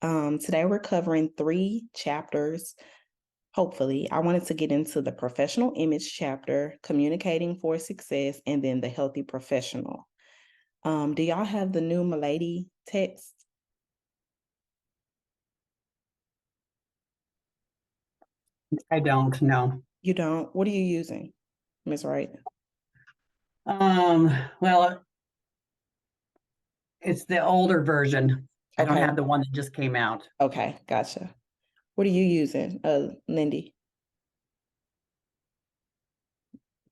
Today we're covering 3 chapters. Hopefully, I wanted to get into the professional image chapter, communicating for success, and then the healthy professional. Do y'all have the new Milady text? I don't know. You don't? What are you using, Miss Wright? Well, it's the older version. I don't Okay, have the one that just came out. okay, gotcha. What are you using, Lindy?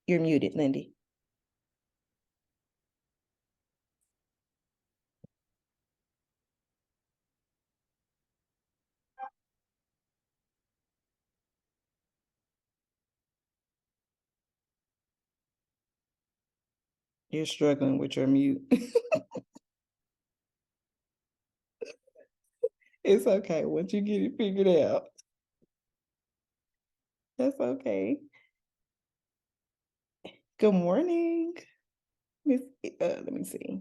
You're muted, Lindy. You're struggling with your mute. It's okay. Once you get it figured out, that's okay. Good morning, Miss. Let me see,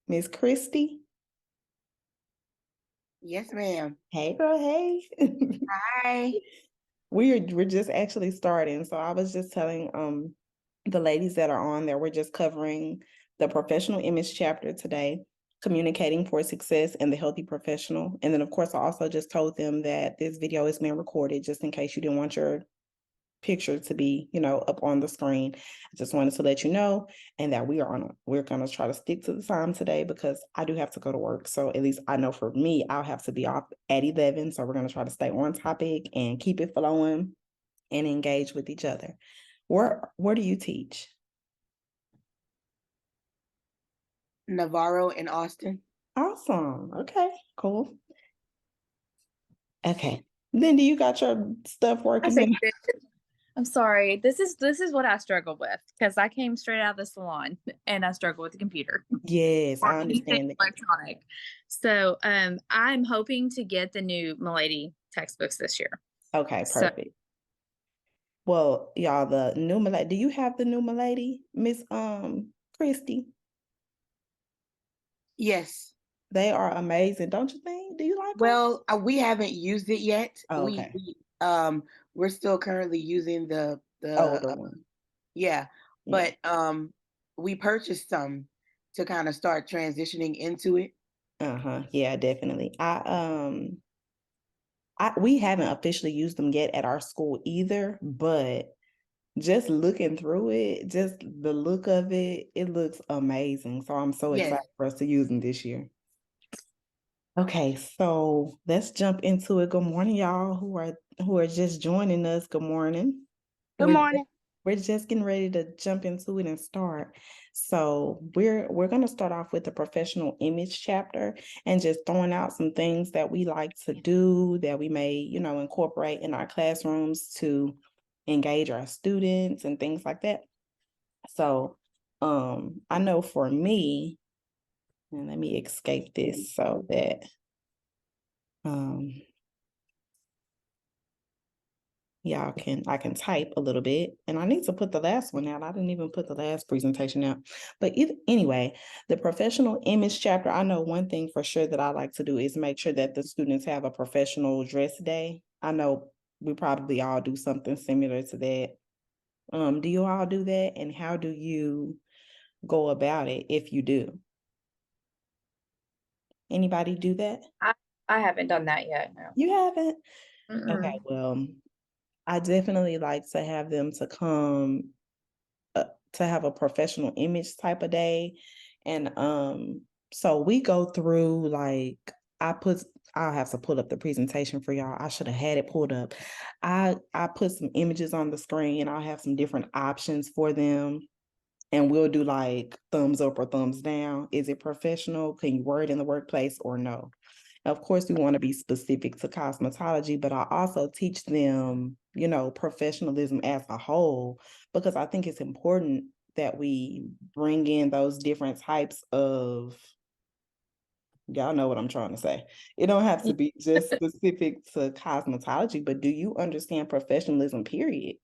Miss Christie. Yes, ma'am. Hey, girl. Hey. Hi. We're just actually starting. So I was just telling the ladies that are on there, we're just covering the professional image chapter today, communicating for success and the healthy professional. And then of course I also just told them that this video is being recorded just in case you didn't want your picture to be, up on the screen. I just wanted to let you know, and that we're gonna try to stick to the time today because I do have to go to work. So at least I know for me, I'll have to be off at 11. So we're gonna try to stay on topic and keep it flowing and engage with each other. Where do you teach? Navarro in Austin. Awesome. Okay, cool. Okay. Lindy, you got your stuff I working say in? I'm sorry. This is what I struggle with because I came straight out of the salon and I struggle with the computer Yes, or I anything understand that. electronic. So I'm hoping to get the new Milady textbooks this year. Okay, So perfect. Well, y'all, the new Milady, do you have the new Milady, Miss Christie? Yes. They are amazing, don't you think? Do you like them? Well, we haven't used it yet. Oh, okay. We're still currently using the Older one. yeah, Yeah. but we purchased some to kind of start transitioning into it. Uh-huh. Yeah, definitely. We haven't officially used them yet at our school either, but just looking through it, just the look of it, it looks amazing. So I'm so Yes. excited for us to use them this year. Okay, so let's jump into it. Good morning, y'all who are just joining us. Good morning. Good morning. We're just getting ready to jump into it and start. So we're gonna start off with the professional image chapter and just throwing out some things that we like to do that we may, incorporate in our classrooms to engage our students and things like that. So I know for me, and let me escape this so that um I can type a little bit, and I need to put the last one out. I didn't even put the last presentation out. But anyway, the professional image chapter, I know one thing for sure that I like to do is make sure that the students have a professional dress day. I know we probably all do something similar to that. Do you all do that? And how do you go about it if you do? Anybody do that? I haven't done that yet. No. You haven't? Okay, Mm-mm. well, I definitely like to have them to come to have a professional image type of day. And so we go through like I'll have to pull up the presentation for y'all. I should have had it pulled up. I put some images on the screen and I'll have some different options for them. And we'll do like thumbs up or thumbs down. Is it professional? Can you wear it in the workplace or no? Of course, we want to be specific to cosmetology, but I also teach them, professionalism as a whole, because I think it's important that we bring in those different types of, y'all know what I'm trying to say. It don't have to be just specific to cosmetology, but do you understand professionalism, period?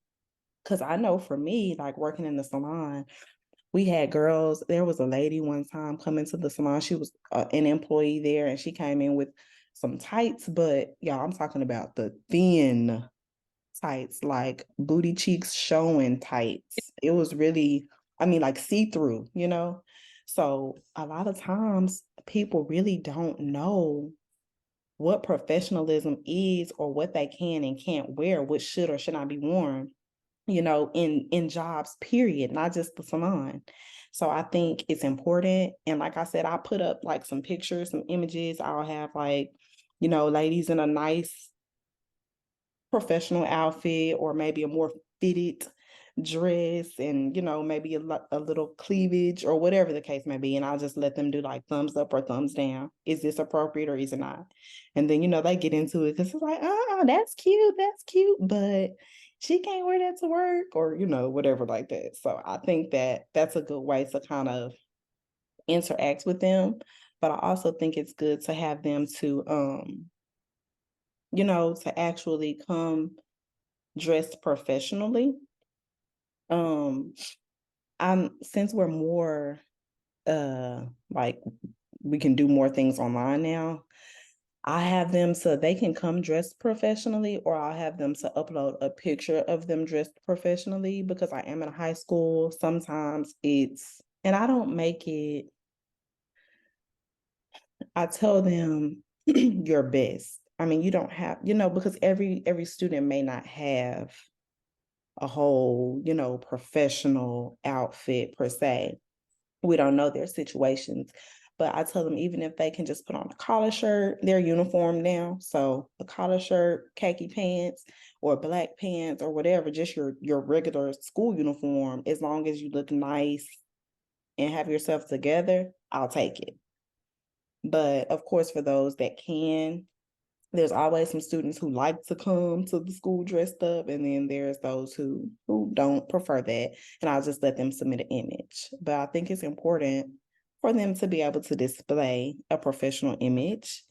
Because I know for me, like working in the salon, we had girls. There was a lady one time coming to the salon. She was an employee there, and she came in with some tights, but y'all, I'm talking about the thin tights, like booty cheeks showing tights. It was really, I mean, like see-through, you know? So a lot of times people really don't know what professionalism is or what they can and can't wear, what should or should not be worn, you know, in jobs, period, not just the salon. So I think it's important. And like I said, I put up like some pictures, some images. I'll have like, you know, ladies in a nice professional outfit or maybe a more fitted dress and, you know, maybe a little cleavage or whatever the case may be. And I'll just let them do like thumbs up or thumbs down. Is this appropriate or is it not? And then, you know, they get into it because it's like, oh, that's cute, but she can't wear that to work or, you know, whatever like that. So I think that that's a good way to kind of interact with them. But I also think it's good to have them to, you know, to actually come dressed professionally. Um, I'm since we're more like we can do more things online now. I have them so they can come dressed professionally, or I'll have them to upload a picture of them dressed professionally because I am in high school. Sometimes and I don't make it, I tell them your best. I mean, you don't have, you know, because every student may not have a whole, you know, professional outfit per se. We don't know their situations, but I tell them even if they can just put on a collar shirt, they're uniform now. So a collar shirt, khaki pants, or black pants, or whatever, just your regular school uniform, as long as you look nice and have yourself together, I'll take it. But of course, for those that can, there's always some students who like to come to the school dressed up, and then there's those who don't prefer that, and I'll just let them submit an image. But I think it's important for them to be able to display a professional image.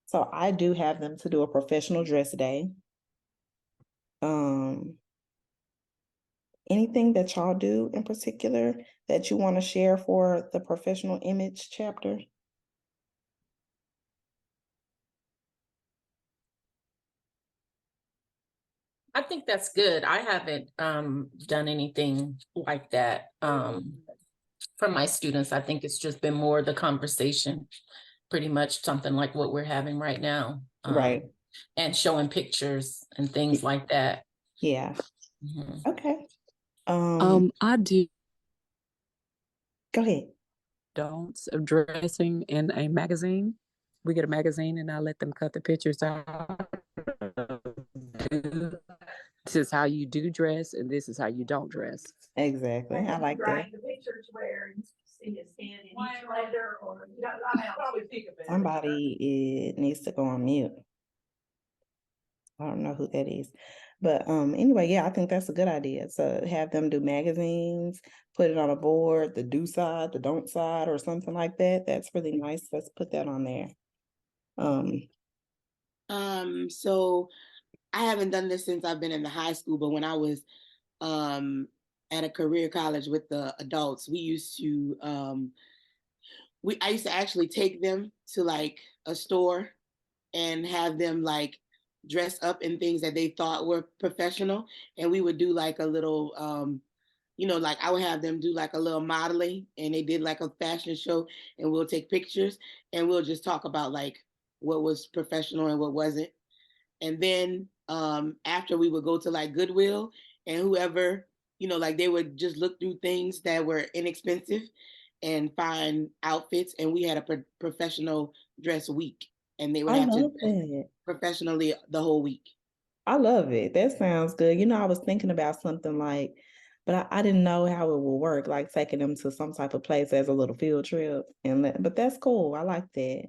So I do have them to do a professional dress day. Anything that y'all do in particular that you want to share for the professional image chapter? I think that's good. I haven't done anything like that for my students. I think it's just been more the conversation, pretty much something like what we're having right now. Right. And showing pictures and things like that. Yeah. Mhm. Okay. I do Go ahead. don'ts of dressing in a magazine. We get a magazine and I let them cut the pictures out. This is how you do dress and this is how you don't dress. Exactly. I like that. The pictures where you see his hand in each letter or Somebody needs to go on mute. I don't know who that is. But anyway, yeah, I think that's a good idea. So have them do magazines, put it on a board, the do side, the don't side, or something like that. That's really nice. Let's put that on there. So I haven't done this since I've been in the high school, but when I was at a career college with the adults, we used to I used to actually take them to like a store and have them like dress up in things that they thought were professional, and we would do like a little you know, like I would have them do like a little modeling, and they did like a fashion show, and we'll take pictures and we'll just talk about like what was professional and what wasn't. And then after, we would go to like Goodwill, and whoever, you know, like they would just look through things that were inexpensive and find outfits, and we had a professional dress week, and they would I have to love dress that. professionally the whole week. I love it. That sounds good. You know, I was thinking about something like, but I didn't know how it would work, like taking them to some type of place as a little field trip. But that's cool. I like that.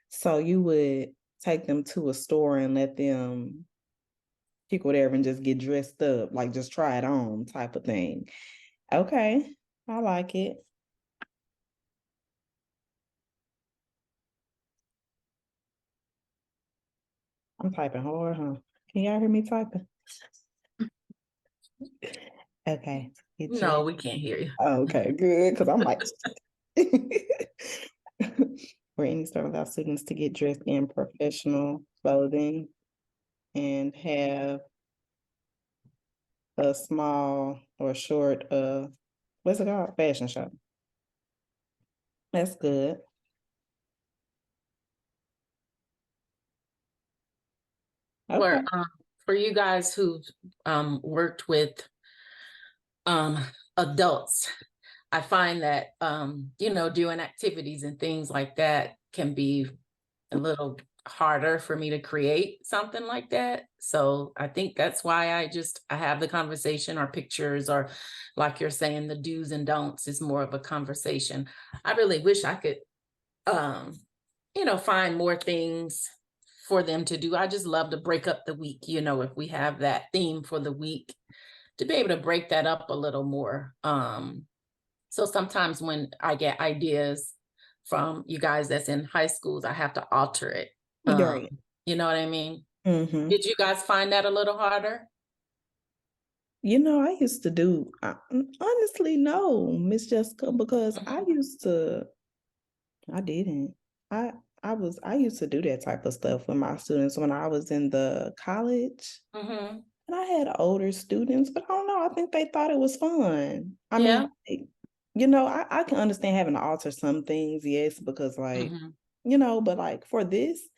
So you would take them to a store and let them pick whatever and just get dressed up, like just try it on type of thing. Okay. I like it. I'm typing hard, huh? Can y'all hear me typing? Okay. Get No, you. we can't hear you. Oh, okay, good. Because I'm like, for any start with our students to get dressed in professional clothing and have a small or short what's it called? Fashion show. That's good. Okay. For you guys who've worked with adults, I find that doing activities and things like that can be a little harder for me to create something like that. So I think that's why I have the conversation, or pictures, or like you're saying, the do's and don'ts is more of a conversation. I really wish I could find more things for them to do. I just love to break up the week, if we have that theme for the week, to be able to break that up a little more. So sometimes when I get ideas from you guys that's in high schools, I have to alter it. Right. You know what I mean? Mm-hmm. Did you guys find that a little harder? I used to do, honestly, no, Miss Jessica, because I didn't. I I used to do that type of stuff with my students when I was in the college. Mm-hmm. And I had older students, but I don't know. I think they thought it was fun. I Yeah. mean, I can understand having to alter some things, yes, because but like for this,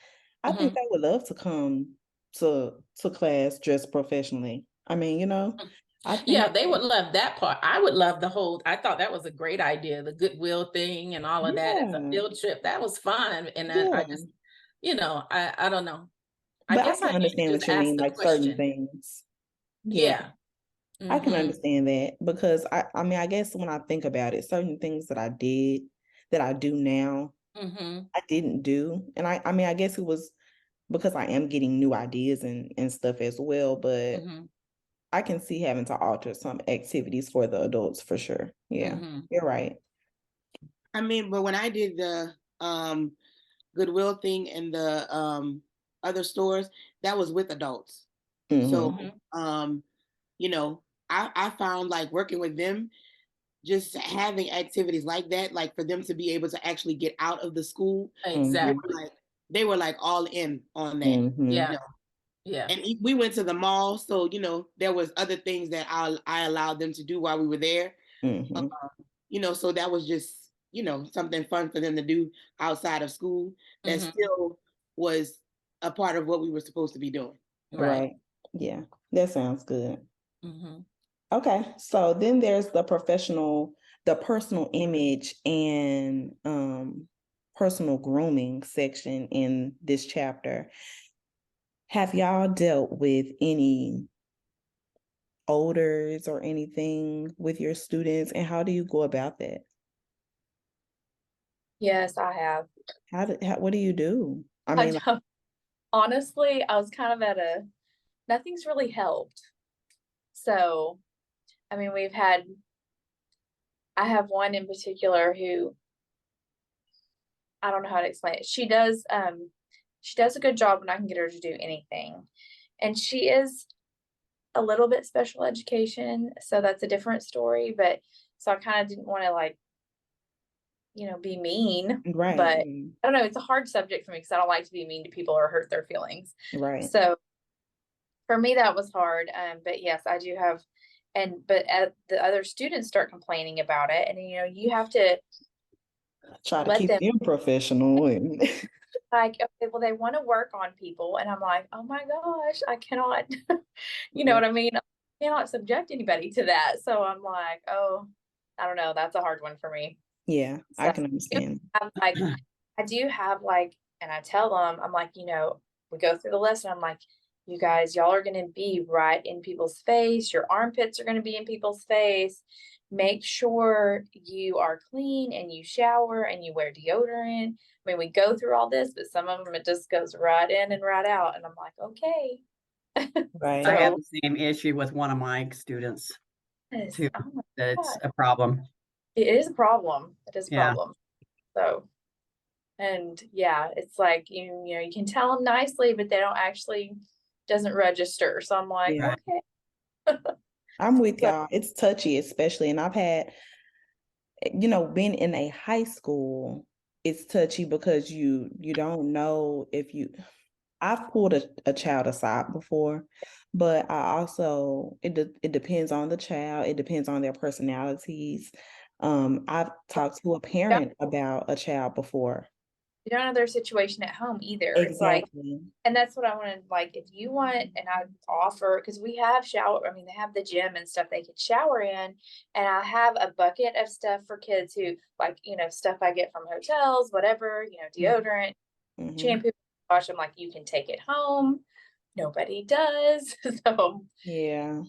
I think Mm-hmm. they would love to come to class dressed professionally. I mean, I Yeah, think they would love that part. I would love I thought that was a great idea, the goodwill thing and all of that as a yeah, field trip. That was fun. And then I yeah. just, I don't know. I But I guess can I need to understand just what you ask mean, the like certain question. things. Yeah. Yeah. I can Mm-hmm. understand that because I mean, I guess when I think about it, certain things that I did that I do now, Mm-hmm. I didn't do. And I mean, I guess it was because I am getting new ideas and stuff as well, but Mm-hmm. I can see having to alter some activities for the adults for sure. Yeah, Mm-hmm. you're right. I mean, but when I did the Goodwill thing and the other stores, that was with adults. So Mm-hmm. I found like working with them, just having activities like that, like for them to be able to actually get out of the school, Exactly. they were like all in on that. Yeah. You know, Yeah. and we went to the mall, so there was other things that I allowed them to do while we were there. So that was just something fun for them to do outside of school that Mm-hmm. still was a part of what we were supposed to be doing. Right. Yeah, that sounds good. Mm-hmm. Okay, so then there's the personal image and personal grooming section in this chapter. Have y'all dealt with any odors or anything with your students, and how do you go about that? Yes, I have. What do you do? I I mean, don't, honestly, I was kind of nothing's really helped. So, I mean, I have one in particular who, I don't know how to explain it. She does a good job when I can get her to do anything. And she is a little bit special education, so that's a different story, but so I kind of didn't want to be mean, right, but I don't know, it's a hard subject for me because I don't like to be mean to people or hurt their feelings. right. So for me that was hard. But yes, I do have, but the other students start complaining about it, and you have to Try to let keep them, them professional and like, okay, well, they want to work on people, and I'm like, oh my gosh, I cannot, you know Yeah. what I mean? I cannot subject anybody to that. So I'm like, oh, I don't know, that's a hard one for me. Yeah, So I can understand. I do have like, and I tell them, I'm like, we go through the lesson. I'm like, you guys, y'all are going to be right in people's face. Your armpits are going to be in people's face. Make sure you are clean and you shower and you wear deodorant. I mean, we go through all this, but some of them, it just goes right in and right out. And I'm like, okay. Right. I have So, the same issue with one of my students yes, too. oh my That's God. a problem. It is a problem. It is a Yeah. problem. So, and yeah, it's like, you can tell them nicely, but they don't actually, doesn't register. So I'm like, Yeah. okay. I'm with So, y'all. It's touchy, especially, and I've had, being in a high school, it's touchy because you don't know if you. I've pulled a child aside before, but I also it depends on the child. It depends on their personalities. I've talked to a parent about a child before. you don't know their situation at home either. It's like, Exactly. and that's what I wanted. Like, if you want, and I offer, because we have shower, I mean, they have the gym and stuff they could shower in. And I have a bucket of stuff for kids who, like, stuff I get from hotels, whatever, deodorant, Mm-hmm. shampoo, wash. I'm like, you can take it home. Nobody does. So, Yeah.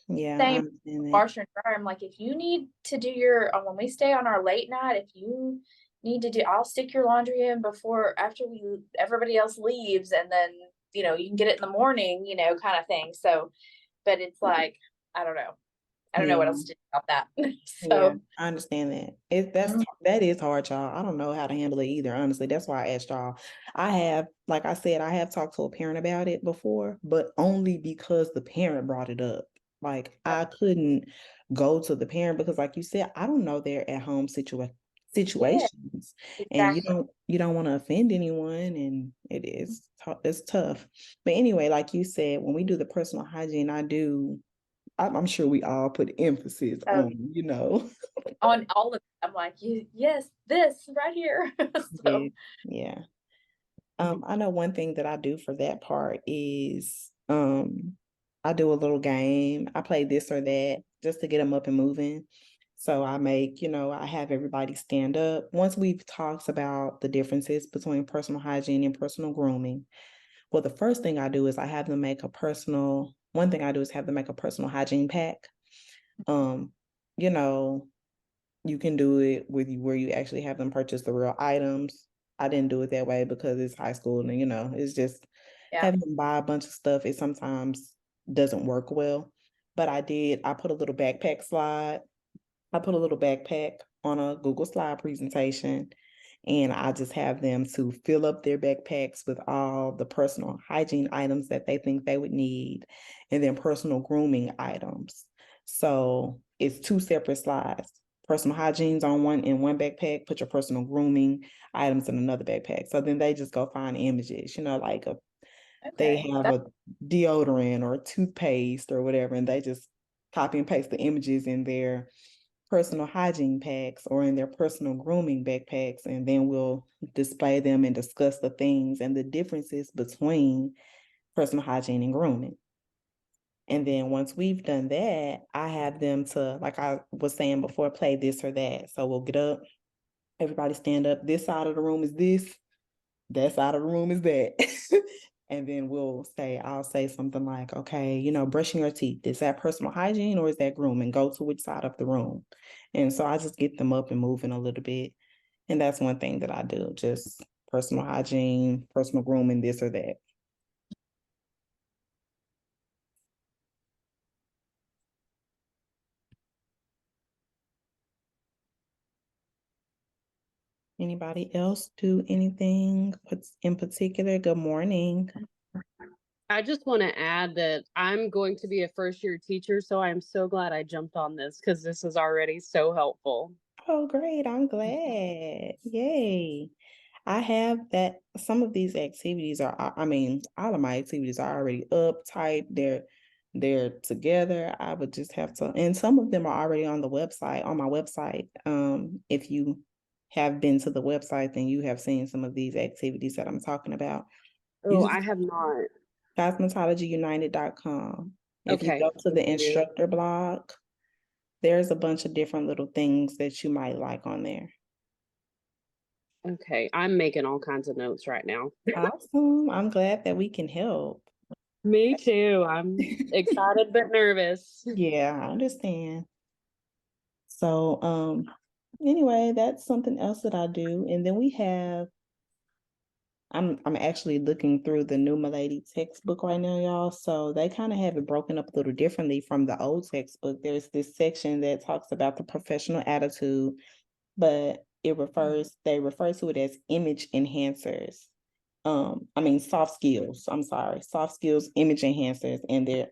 Yeah, I same understand that. washer and dryer. I'm like, if you need to do your, when we stay on our late night, if you need to do, I'll stick your laundry in after everybody else leaves, and then you can get it in the morning, kind of thing. So, but it's like, I don't know. I don't know what Yeah. else to do about that. Yeah, So, I understand that. Mhm. That is hard, y'all. I don't know how to handle it either, honestly. That's why I asked y'all. Like I said, I have talked to a parent about it before, but only because the parent brought it up. Like I couldn't go to the parent because, like you said, I don't know their at home Yeah, situations, and exactly. you don't want to offend anyone, and it's tough. But anyway, like you said, when we do the personal hygiene, I'm sure we all put emphasis Oh, on. on all of it, I'm like, yes, this right here. Yeah, So, yeah. I know one thing that I do for that part is I do a little game. I play this or that just to get them up and moving. So I have everybody stand up. Once we've talked about the differences between personal hygiene and personal grooming, well, the first thing I do is one thing I do is have them make a personal hygiene pack. Um, you know, you can do it where you actually have them purchase the real items. I didn't do it that way because it's high school and it's just yeah. having them buy a bunch of stuff. It sometimes doesn't work well. But I put a little backpack slide. I put a little backpack on a Google slide presentation, and I just have them to fill up their backpacks with all the personal hygiene items that they think they would need, and then personal grooming items. So it's two separate slides. Personal hygiene's on one backpack, put your personal grooming items in another backpack. So then they just go find images, like they Okay. have a deodorant or a toothpaste or whatever, and they just copy and paste the images in their personal hygiene packs or in their personal grooming backpacks, and then we'll display them and discuss the things and the differences between personal hygiene and grooming. And then once we've done that, I have them to, like I was saying before, play this or that. So we'll get up, everybody stand up. This side of the room is this, that side of the room is that. And then I'll say something like, okay, brushing your teeth, is that personal hygiene or is that grooming? Go to which side of the room. And so I just get them up and moving a little bit. And that's one thing that I do, just personal hygiene, personal grooming, this or that. Anybody else do anything in particular? Good morning. I just want to add that I'm going to be a first year teacher, so I'm so glad I jumped on this because this is already so helpful. Oh, great. I'm glad. Yay. I have that some of these activities all of my activities are already up, typed, they're together. I would just have to, and some of them are already on my website. If you have been to the website, then you have seen some of these activities that I'm talking about. Oh, I have not. CosmetologyUnited.com. If you Okay. go to the Thank you. instructor blog, there's a bunch of different little things that you might like on there. Okay. I'm making all kinds of notes right now. Awesome. I'm glad that we can help. Me too. I'm excited but nervous. Yeah, I understand. So, anyway, that's something else that I do. And then I'm actually looking through the new Milady textbook right now, y'all. So they kind of have it broken up a little differently from the old textbook. There's this section that talks about the professional attitude, but they refer to it as image enhancers. Soft skills. I'm sorry, soft skills, image enhancers, and they're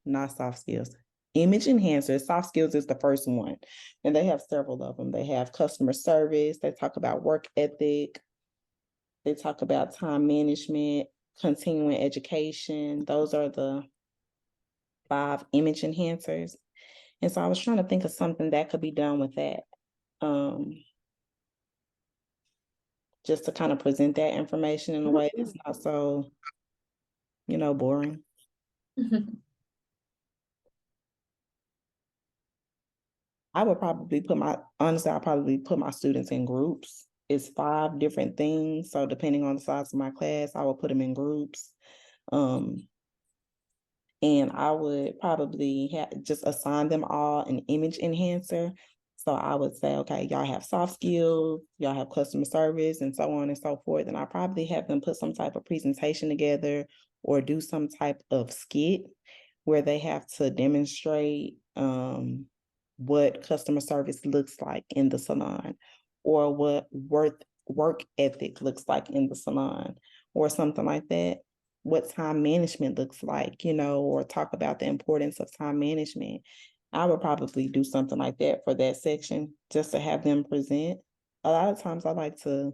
not soft skills. image enhancers. Soft skills is the first one, and they have several of them. They have customer service. They talk about work ethic. They talk about time management, continuing education. Those are the 5 image enhancers. And so I was trying to think of something that could be done with that. Just to kind of present that information in a way that's not so, boring. I'll probably put my students in groups. It's 5 different things. So depending on the size of my class, I will put them in groups. And I would probably just assign them all an image enhancer. So I would say, okay, y'all have soft skills, y'all have customer service, and so on and so forth. And I probably have them put some type of presentation together or do some type of skit where they have to demonstrate what customer service looks like in the salon, or what work ethic looks like in the salon, or something like that. What time management looks like, or talk about the importance of time management. I would probably do something like that for that section, just to have them present. A lot of times I like to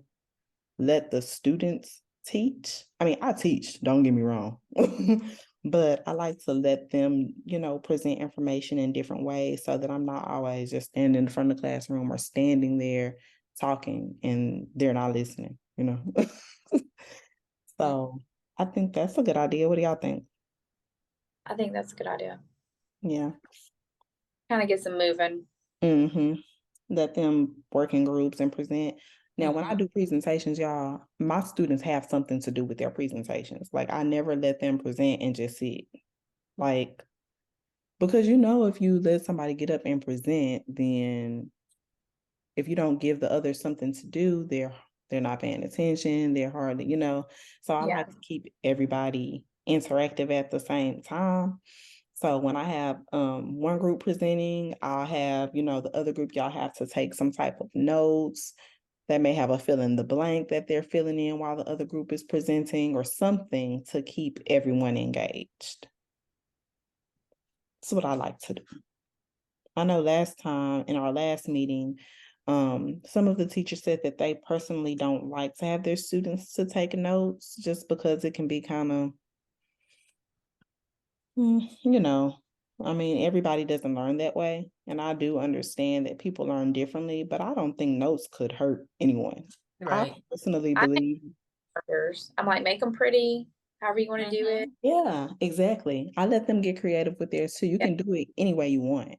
let the students teach. I mean, I teach, don't get me wrong, but I like to let them, present information in different ways so that I'm not always just standing in front of the classroom or standing there talking and they're not listening. So I think that's a good idea. What do y'all think? I think that's a good idea. Yeah. Kind of gets them moving. Mm-hmm. Let them work in groups and present. Now, when I do presentations, y'all, my students have something to do with their presentations. Like, I never let them present and just sit. Like, because if you let somebody get up and present, then if you don't give the others something to do, they're not paying attention. They're hardly, So I like to keep everybody interactive at the same time. So when I have one group presenting, I'll have, the other group, y'all have to take some type of notes. That may have a fill in the blank that they're filling in while the other group is presenting, or something to keep everyone engaged. That's what I like to do. I know last time in our last meeting, some of the teachers said that they personally don't like to have their students to take notes, just because it can be kind of, I mean, everybody doesn't learn that way. And I do understand that people learn differently, but I don't think notes could hurt anyone. Right. I personally believe. I'm like, make them pretty, however you want to do it. Yeah, exactly. I let them get creative with theirs too. You can do it any way you want.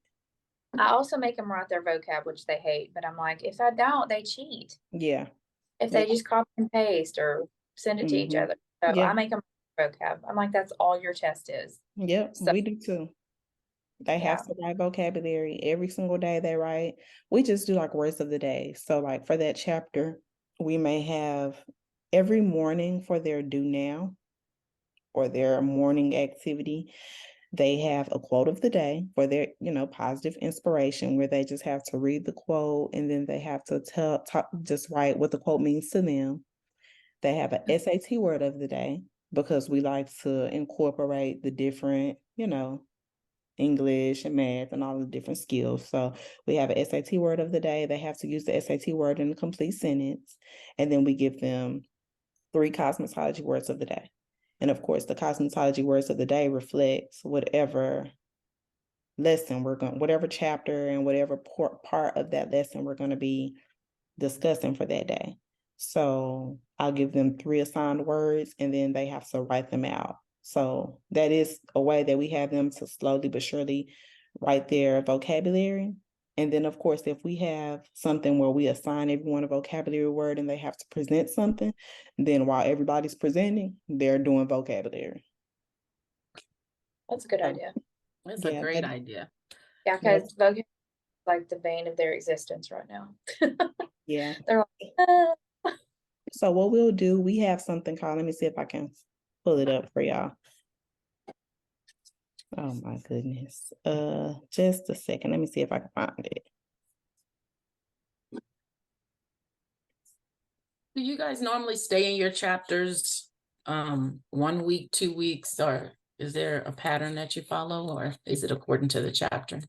I also make them write their vocab, which they hate, but I'm like, if I don't, they cheat. Yeah. If they just copy and paste or send it to each other. So Yeah. I make them vocab. I'm like, that's all your test is. Yep, So, we do too. They have to write vocabulary every single day they write. We just do like words of the day. So like for that chapter, we may have every morning for their do now or their morning activity, they have a quote of the day for their, positive inspiration, where they just have to read the quote and then they have to just write what the quote means to them. They have an SAT word of the day, because we like to incorporate the different, English and math and all the different skills. So we have an SAT word of the day. They have to use the SAT word in a complete sentence. And then we give them 3 cosmetology words of the day. And of course, the cosmetology words of the day reflects whatever lesson whatever chapter and whatever part of that lesson we're going to be discussing for that day. So I'll give them 3 assigned words and then they have to write them out. So that is a way that we have them to slowly but surely write their vocabulary. And then, of course, if we have something where we assign everyone a vocabulary word and they have to present something, then while everybody's presenting, they're doing vocabulary. That's a good idea. That's a great idea. Yeah, because vocab is like the vein of their existence right now. Yeah. They're like, So what we'll do, we have something called, let me see if I can pull it up for y'all. Oh my goodness. Just a second. Let me see if I can find it. Do you guys normally stay in your chapters 1 week, 2 weeks, or Is there a pattern that you follow, or is it according to the chapter?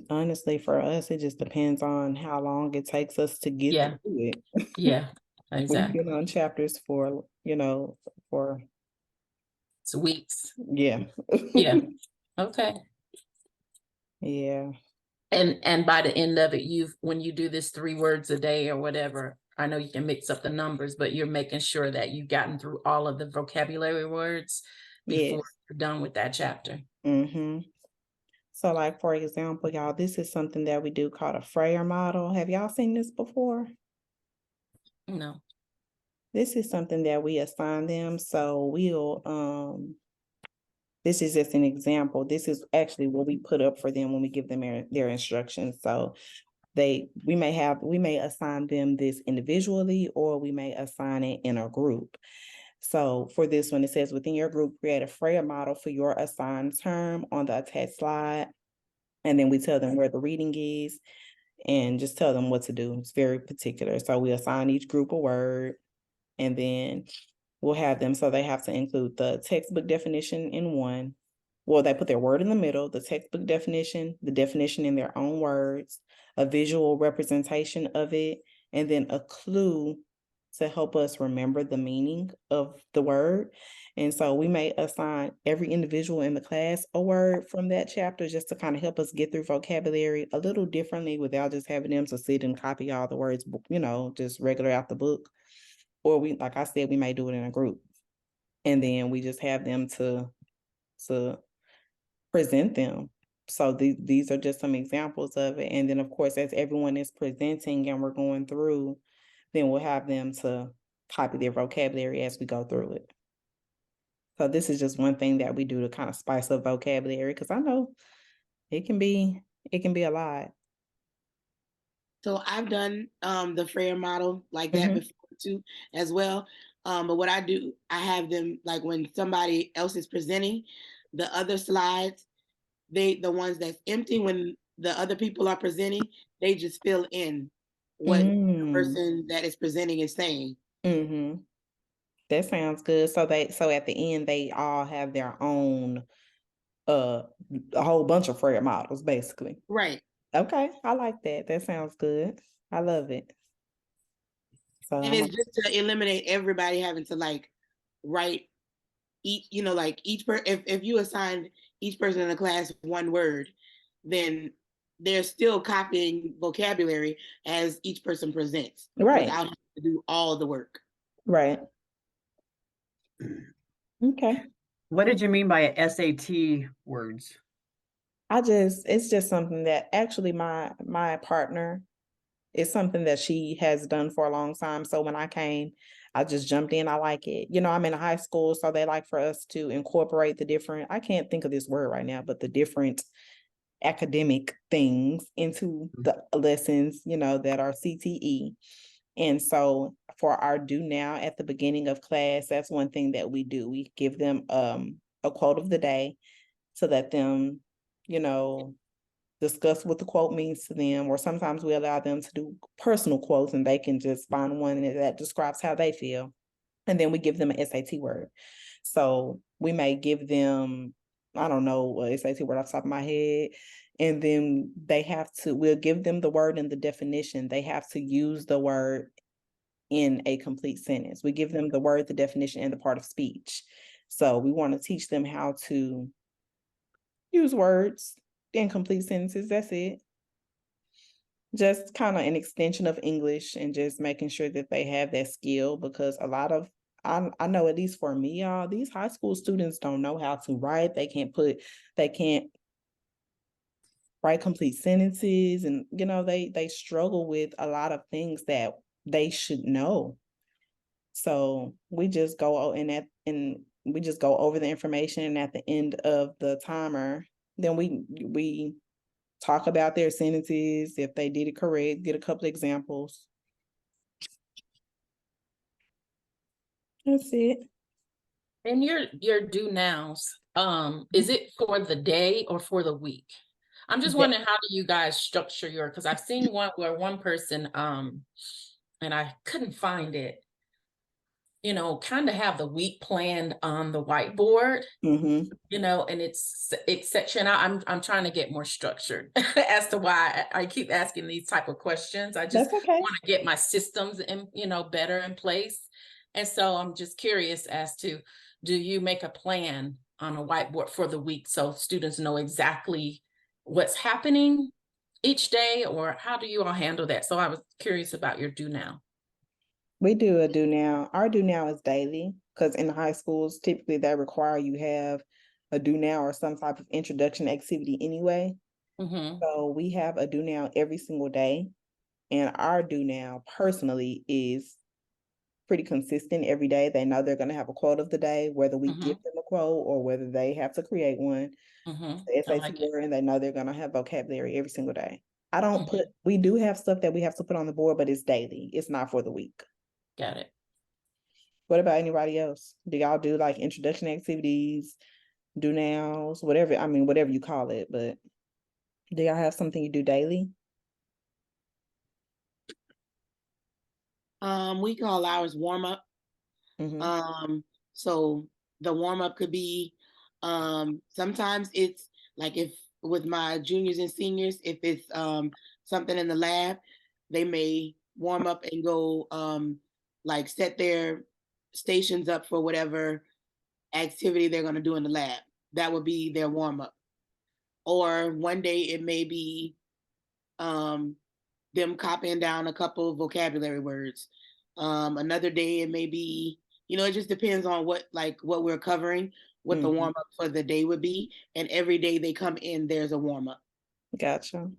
Honestly, for us, it just depends on how long it takes us to get Yeah. through it. Yeah, We've exactly. been on chapters for, for It's weeks. yeah. Yeah. Okay. Yeah. And by the end of it, when you do this 3 words a day or whatever, I know you can mix up the numbers, but you're making sure that you've gotten through all of the vocabulary words before Yes. you're done with that chapter. Mm-hmm. So, like, for example, y'all, this is something that we do called a Freyer model. Have y'all seen this before? No. This is something that we assign them. So this is just an example. This is actually what we put up for them when we give them their instructions. So we may assign them this individually, or we may assign it in a group. So for this one, it says within your group, create a Freyer model for your assigned term on the attached slide. And then we tell them where the reading is and just tell them what to do. It's very particular. So we assign each group a word, and then we'll have them, so they have to include the textbook definition in one. Well, they put their word in the middle, the textbook definition, the definition in their own words, a visual representation of it, and then a clue to help us remember the meaning of the word. And so we may assign every individual in the class a word from that chapter, just to kind of help us get through vocabulary a little differently without just having them to sit and copy all the words, just regular out the book. Or like I said, we may do it in a group. And then we just have them to present them. So these are just some examples of it. And then, of course, as everyone is presenting and we're going through, then we'll have them to copy their vocabulary as we go through it. So this is just one thing that we do to kind of spice up vocabulary, because I know it can be a lot. So I've done the Freyer model like that before too, as well. But what I do, I have them, like, when somebody else is presenting, the other slides, the ones that's empty, when the other people are presenting, they just fill in what the person that is presenting is saying. Mm-hmm. That sounds good. So at the end, they all have their own a whole bunch of Freyer models, basically. Right. Okay, I like that. That sounds good. I love it. So And it's just to eliminate everybody having to, like, write each, if you assign each person in the class one word, then they're still copying vocabulary as each person presents, right, without having to do all the work. right. Okay. What did you mean by SAT words? It's just something that actually my partner, it's something that she has done for a long time. So when I came, I just jumped in. I like it. I'm in a high school, so they like for us to incorporate the different, I can't think of this word right now, but the different academic things into the lessons, that are CTE. And so for our do now at the beginning of class, that's one thing that we do. We give them a quote of the day to let them, discuss what the quote means to them, or sometimes we allow them to do personal quotes and they can just find one that describes how they feel. And then we give them an SAT word. So we may give them, I don't know, a SAT word off the top of my head. And then we'll give them the word and the definition. They have to use the word in a complete sentence. We give them the word, the definition, and the part of speech. So we want to teach them how to use words in complete sentences. That's it. Just kind of an extension of English, and just making sure that they have that skill, because a lot of, I know, at least for me, y'all, these high school students don't know how to write. They can't write complete sentences, and they struggle with a lot of things that they should know. So we just go we just go over the information, and at the end of the timer, then we talk about their sentences. If they did it correct, get a couple examples. That's it. And your do nows, is it for the day or for the week? I'm just wondering, how do you guys structure because I've seen one where one person, and I couldn't find it. you know, kind of have the week planned on the whiteboard, Mm-hmm. you know, and it's section. I'm trying to get more structured as to why I keep asking these type of questions. I just That's okay. want to get my systems in, you know, better in place. And so I'm just curious as to, do you make a plan on a whiteboard for the week so students know exactly what's happening each day, or how do you all handle that? So I was curious about your do now. We do a do now. Our do now is daily because in the high schools, typically they require you have a do now or some type of introduction activity anyway. Mm-hmm. So we have a do now every single day. And our do now personally is pretty consistent every day. They know they're going to have a quote of the day, whether we give them a quote or whether they have to create one. Mm-hmm. The I SAT like it. word, and they know they're going to have vocabulary every single day. I don't Mhm. we do have stuff that we have to put on the board, but it's daily. It's not for the week. Got it. What about anybody else? Do y'all do like introduction activities, do nows, whatever? I mean, whatever you call it, but do y'all have something you do daily? We call ours warm up. Mm-hmm. So the warm up could be, sometimes it's like if with my juniors and seniors, if it's something in the lab, they may warm up and go like set their stations up for whatever activity they're going to do in the lab. That would be their warm up. Or one day it may be um, them copying down a couple vocabulary words. Another day it may be, it just depends on what we're covering, what the Mm-hmm. warm up for the day would be. And every day they come in, there's a warm up. Gotcha.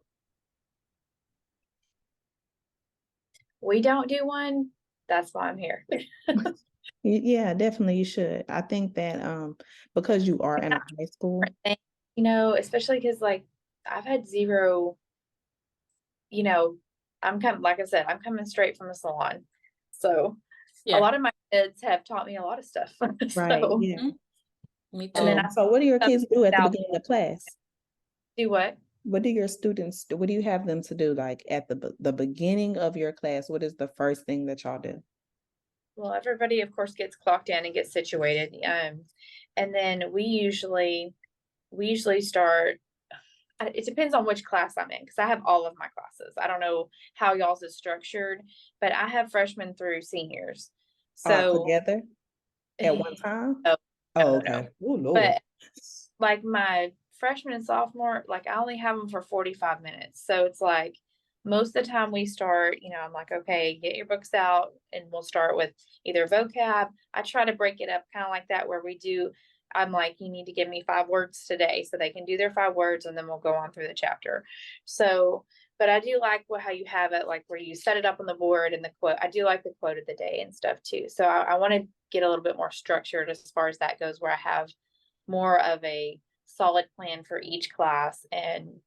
We don't do one. That's why I'm here. Yeah, definitely you should. I think that because you are in a high school. You know, especially because like I've had zero, you know, like I said, I'm coming straight from a salon. So a lot of my kids have taught me a lot of stuff. Right. So, Yeah. Me too. and then I So what do your kids do at the out- beginning of class? do what? What do your students do? What do you have them to do? Like at the beginning of your class, what is the first thing that y'all do? Well, everybody, of course, gets clocked in and gets situated. And then we usually start. It depends on which class I'm in because I have all of my classes. I don't know how y'all's is structured, but I have freshmen through seniors. So Together at one time? no, Oh, no. okay. Oh, Lord. But like my freshman and sophomore, like I only have them for 45 minutes. So it's like most of the time we start, I'm like, okay, get your books out and we'll start with either vocab. I try to break it up kind of like that where I'm like, you need to give me 5 words today so they can do their 5 words and then we'll go on through the chapter. So, but I do like how you have it, like where you set it up on the board and the quote. I do like the quote of the day and stuff too. So I want to get a little bit more structured as far as that goes, where I have more of a solid plan for each class. And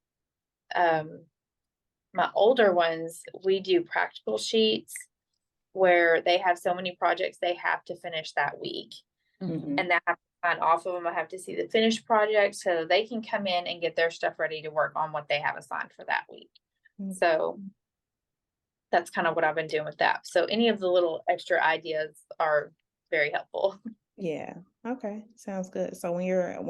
my older ones, we do practical sheets where they have so many projects they have to finish that week. Mhm. And that have to sign off of them. I have to see the finished project so they can come in and get their stuff ready to work on what they have assigned for that week. Mhm. So that's kind of what I've been doing with that. So any of the little extra ideas are very helpful. Yeah. Okay. Sounds good. So when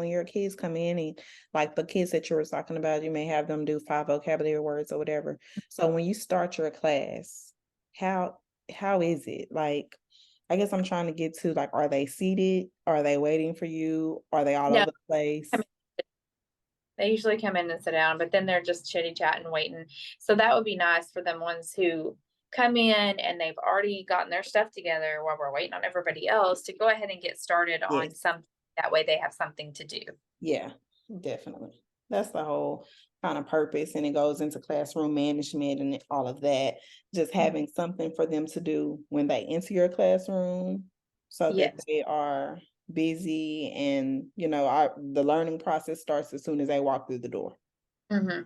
your kids come in and like the kids that you were talking about, you may have them do 5 vocabulary words or whatever. So when you start your class, how is it? Like, I guess I'm trying to get to like, are they seated? Are they waiting for you? Are they all No. over the place? They usually come in and sit down, but then they're just chitty chatting, waiting. So that would be nice for them ones who come in and they've already gotten their stuff together while we're waiting on everybody else to go ahead and get started on Yes. something. That way they have something to do. Yeah, definitely. That's the whole kind of purpose, and it goes into classroom management and all of that. Just having something for them to do when they enter your classroom so that Yes. they are busy and, the learning process starts as soon as they walk through the door.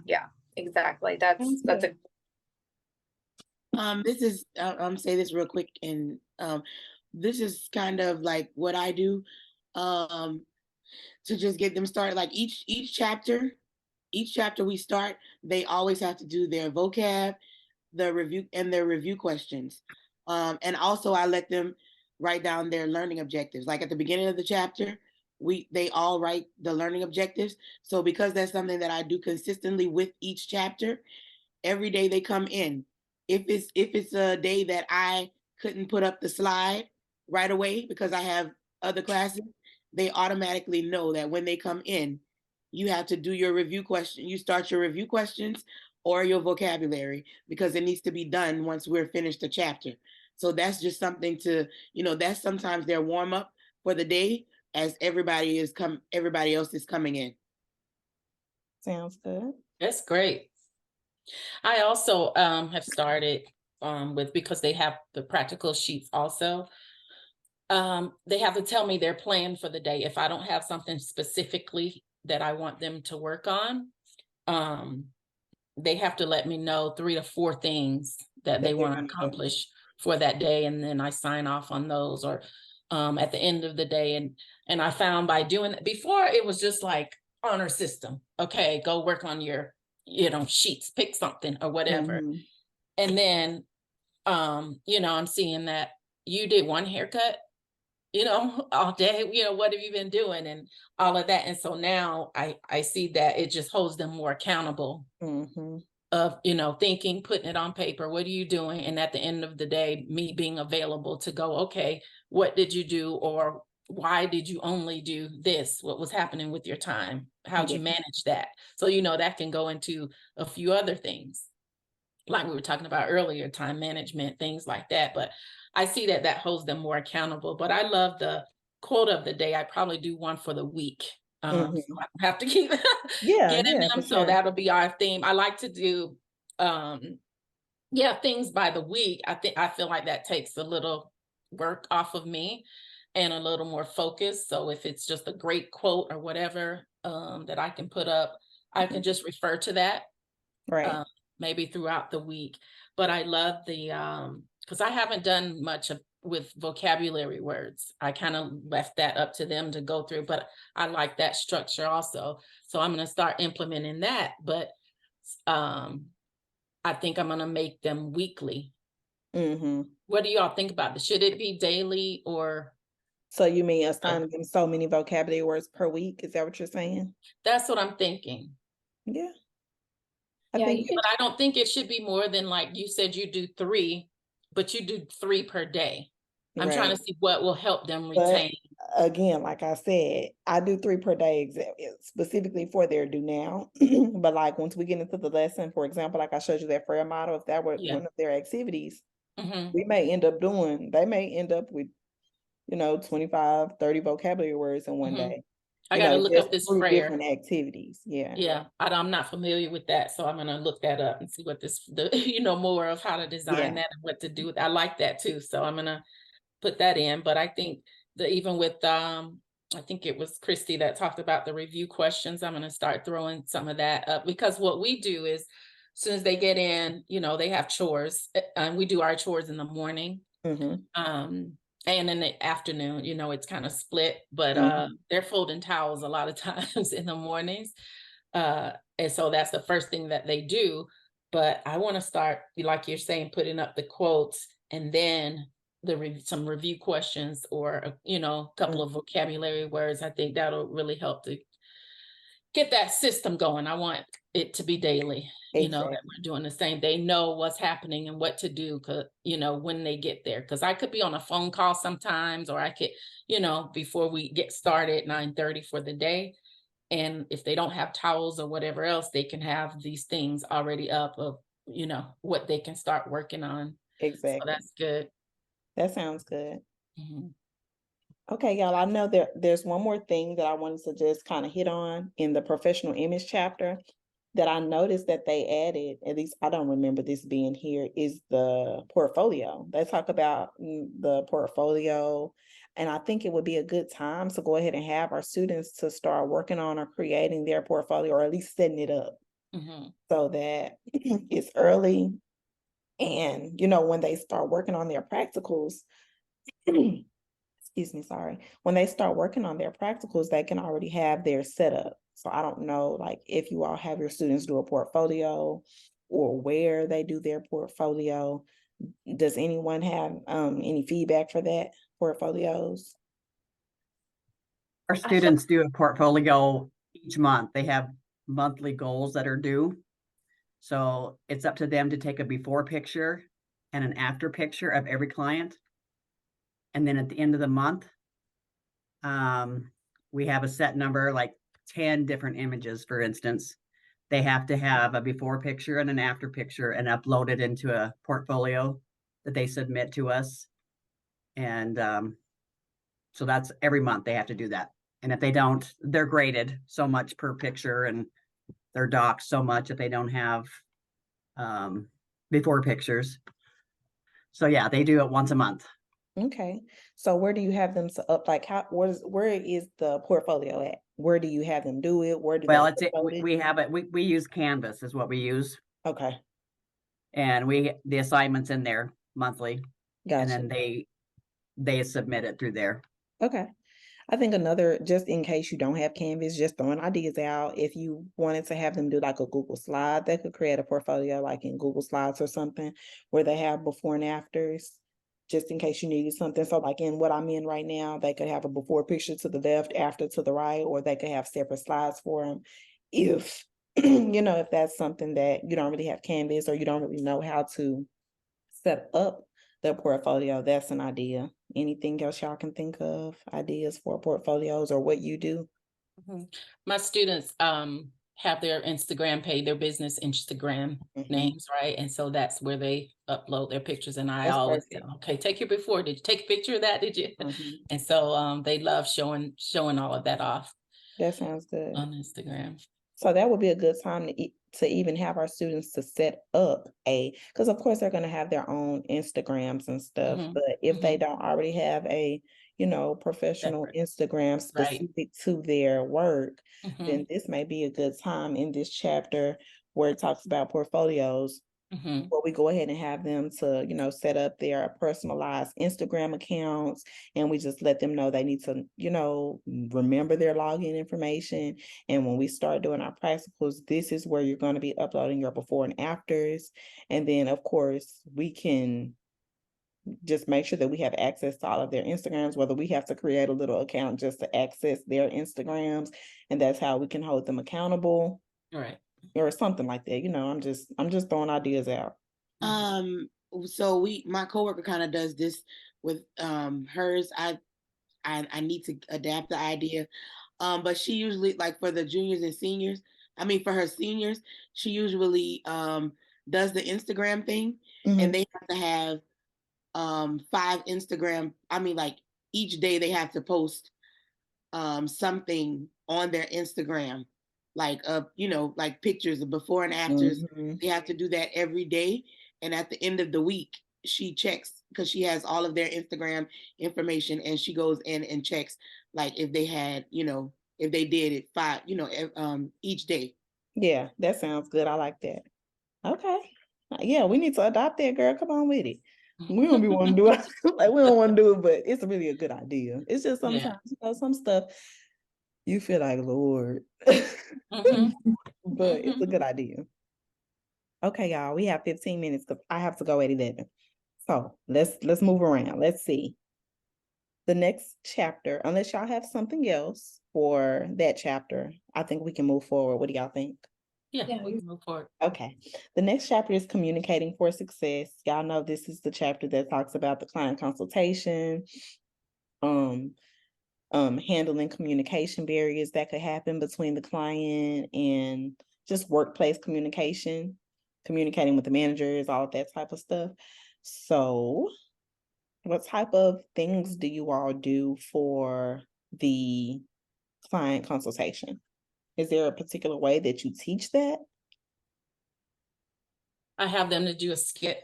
Yeah, exactly. That's a This is say this real quick, and this is kind of like what I do to just get them started. Like each chapter we start, they always have to do their vocab, the review, and their review questions. And also I let them write down their learning objectives. Like at the beginning of the chapter, they all write the learning objectives. So because that's something that I do consistently with each chapter, every day they come in. If it's a day that I couldn't put up the slide right away because I have other classes, they automatically know that when they come in, you have to do your review question. You start your review questions or your vocabulary because it needs to be done once we're finished the chapter. So that's just something to, that's sometimes their warm up for the day as everybody else is coming in. Sounds good. That's great. I also have started with, because they have the practical sheets also. They have to tell me their plan for the day. If I don't have something specifically that I want them to work on, they have to let me know 3 to 4 things that they want to accomplish for that day, and then I sign off on those, or at the end of the day. And I found by doing it, before it was just like honor system. Okay, go work on your, sheets, pick something or whatever. Mm-hmm. And then, I'm seeing that you did one haircut, all day, what have you been doing and all of that. And so now I see that it just holds them more accountable Mm-hmm. of, thinking, putting it on paper. What are you doing? And at the end of the day, me being available to go, okay, what did you do? Or why did you only do this? What was happening with your time? How'd you manage that? So, that can go into a few other things, like we were talking about earlier, time management, things like that. But I see that holds them more accountable. But I love the quote of the day. I probably do one for the week. So I don't have to keep getting them. So that'll be our theme. I like to do, things by the week. I feel like that takes a little work off of me and a little more focus. So if it's just a great quote or whatever that I can put up, I can just refer to that. Right. Maybe throughout the week. But I love the because I haven't done much with vocabulary words. I kind of left that up to them to go through, but I like that structure also. So I'm going to start implementing that. But I think I'm going to make them weekly. Mm-hmm. What do y'all think about this? Should it be daily or? So you mean assigning them so many vocabulary words per week? Is that what you're saying? That's what I'm thinking. Yeah. But I don't think it should be more than, like you said, you do 3, but you do 3 per day. I'm trying to see what will help them retain. But again, like I said, I do 3 per day specifically for their do now. But like once we get into the lesson, for example, like I showed you that prayer model, if that were one of their activities, they may end up with, 25, 30 vocabulary words in one day. I got to look up this prayer. Different activities. Yeah. Yeah. I'm not familiar with that. So I'm going to look that up and see what more of how to design that and what to do with. I like that too. So I'm going to put that in. But I think even with, I think it was Christy that talked about the review questions. I'm going to start throwing some of that up, because what we do is, as soon as they get in, they have chores, and we do our chores in the morning. And in the afternoon, it's kind of split, but they're folding towels a lot of times in the mornings. And so that's the first thing that they do. But I want to start, like you're saying, putting up the quotes, and then some review questions, or, a couple of vocabulary words. I think that'll really help to get that system going. I want it to be daily. That we're doing the same. They know what's happening and what to do, when they get there. Because I could be on a phone call sometimes, or I could, before we get started, 9:30 for the day. And if they don't have towels or whatever else, they can have these things already up of, what they can start working on. Exactly. So that's good. That sounds good. Okay, y'all, I know there's one more thing that I wanted to just kind of hit on in the professional image chapter that I noticed that they added, at least I don't remember this being here, is the portfolio. They talk about the portfolio, and I think it would be a good time to go ahead and have our students to start working on or creating their portfolio, or at least setting it up so that it's early. And, when they start working on their practicals, excuse me, sorry. When they start working on their practicals, they can already have their setup. So I don't know, like, if you all have your students do a portfolio or where they do their portfolio. Does anyone have any feedback for that? portfolios? Our students do a portfolio each month. They have monthly goals that are due. So it's up to them to take a before picture and an after picture of every client. And then at the end of the month, we have a set number, like 10 different images, for instance. They have to have a before picture and an after picture and upload it into a portfolio that they submit to us. And so that's every month they have to do that. And if they don't, they're graded so much per picture, and they're docked so much if they don't have before pictures. So yeah, they do it once a month. Okay. So where do you have them up? Like where is the portfolio at? Where do you have them do it? Where do Well, they it's upload it? we have it. We use Canvas is what we use, Okay. and the assignments in there monthly, and Gotcha. then they submit it through there. Okay. I think another, just in case you don't have Canvas, just throwing ideas out. If you wanted to have them do like a Google slide, they could create a portfolio like in Google Slides or something where they have before and afters, just in case you needed something. So like in what I'm in right now, they could have a before picture to the left, after to the right, or they could have separate slides for them. If, if that's something that you don't really have Canvas or you don't really know how to set up the portfolio, that's an idea. Anything else y'all can think of, ideas for portfolios or what you do? My students have their Instagram page, their business Instagram names, right? And so that's where they upload their pictures. And I That's always say, perfect. okay, take your before. Did you take a picture of that? Did you? And so they love showing all of that off That sounds good. on Instagram. So that would be a good time to even have our students to set up because of course they're going to have their own Instagrams and stuff, but if they don't already have a, professional Instagram specific to their work, then this may be a good time in this chapter where it talks about portfolios, where we go ahead and have them to, set up their personalized Instagram accounts, and we just let them know they need to, remember their login information. And when we start doing our practicals, this is where you're going to be uploading your before and afters. And then, of course, we can just make sure that we have access to all of their Instagrams, whether we have to create a little account just to access their Instagrams, and that's how we can hold them accountable. Right. Or something like that. I'm just throwing ideas out. So my coworker kind of does this with hers. I need to adapt the idea. But she usually, like for the juniors and seniors, for her seniors, she usually does the Instagram thing, and they have to have 5 Instagram. Like each day they have to post something on their Instagram, like like pictures of before and afters. They have to do that every day, and at the end of the week she checks, because she has all of their Instagram information, and she goes in and checks like if they had, if they did it 5, each day. Yeah, that sounds good. I like that. Okay. Yeah, we need to adopt that, girl. Come on with it. We don't be want to do it. Like we don't want to do it, but it's really a good idea. It's just sometimes, some stuff you feel like, Lord. But it's a good idea. Okay, y'all, we have 15 minutes because I have to go at 11. So let's move around. Let's see. The next chapter, unless y'all have something else for that chapter, I think we can move forward. What do y'all think? Yeah, we can move forward. Okay. The next chapter is communicating for success. Y'all know this is the chapter that talks about the client consultation, handling communication barriers that could happen between the client and just workplace communication, communicating with the managers, all of that type of stuff. So what type of things do you all do for the client consultation? Is there a particular way that you teach that? I have them to do a skit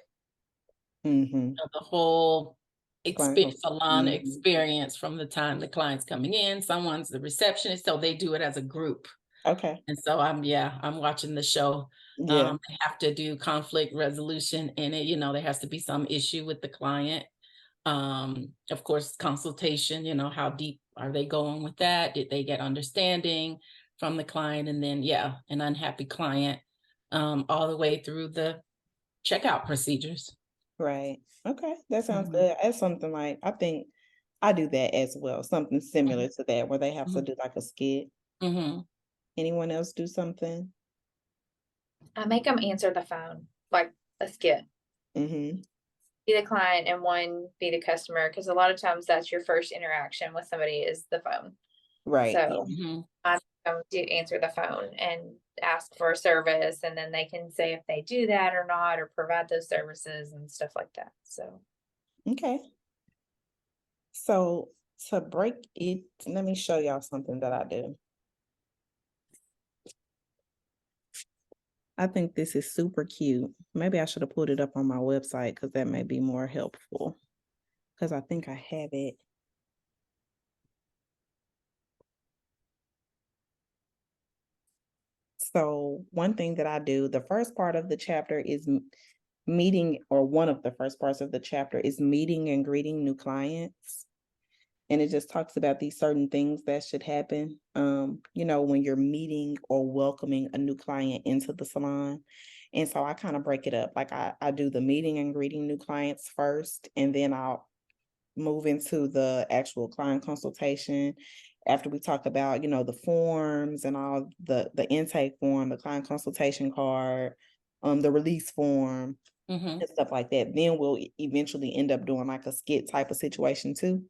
Mm-hmm. of the whole salon Mhm. experience from the time the client's coming in. Someone's the receptionist, so they do it as a group. Okay. And so I'm watching the show. Yeah. They have to do conflict resolution in it. There has to be some issue with the client. Of course, consultation, how deep are they going with that? Did they get understanding from the client? And then, an unhappy client, all the way through the checkout procedures. Right. Okay. That sounds good. That's something like, I think I do that as well. Something similar to that where they have to do like a skit. Mm-hmm. Anyone else do something? I make them answer the phone, like a skit. Mm-hmm. Be the client and one be the customer, because a lot of times that's your first interaction with somebody is the phone. Right. So Mm-hmm. I'm going to answer the phone and ask for a service, and then they can say if they do that or not, or provide those services and stuff like that. So Okay. So to break it, let me show y'all something that I do. I think this is super cute. Maybe I should have put it up on my website because that may be more helpful. Because I think I have it. So one thing that I do, the first part of the chapter is meeting, or one of the first parts of the chapter is meeting and greeting new clients. And it just talks about these certain things that should happen, when you're meeting or welcoming a new client into the salon. And so I kind of break it up. Like I do the meeting and greeting new clients first, and then I'll move into the actual client consultation after we talk about, the forms and all the intake form, the client consultation card, the release form, Mm-hmm. and stuff like that. Then we'll eventually end up doing like a skit type of situation too.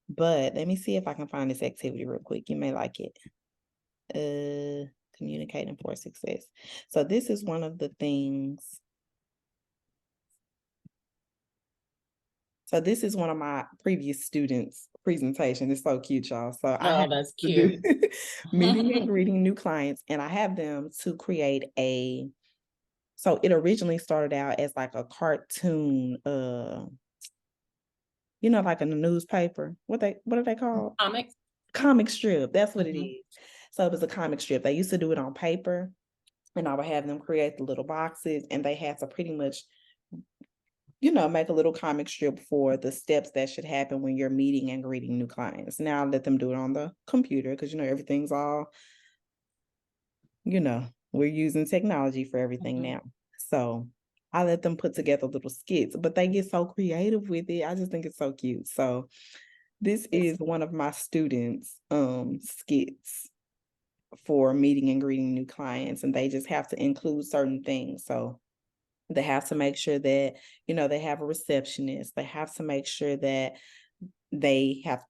But let me see if I can find this activity real quick. You may like it. Communicating for success. So this is one of the things. So this is one of my previous students' presentation. It's so cute, y'all. So I have that's to do cute. meeting and greeting new clients, and I have them to create so it originally started out as like a cartoon, like in the newspaper. What are they called? Comics. Comic strip. That's what it Mhm. is. So it was a comic strip. They used to do it on paper, and I would have them create the little boxes, and they had to pretty much, make a little comic strip for the steps that should happen when you're meeting and greeting new clients. Now I let them do it on the computer because everything's all, we're using technology for everything now. So I let them put together little skits, but they get so creative with it. I just think it's so cute. So this is one of my students' skits for meeting and greeting new clients, and they just have to include certain things. So they have to make sure that, they have a receptionist. They have to make sure that they have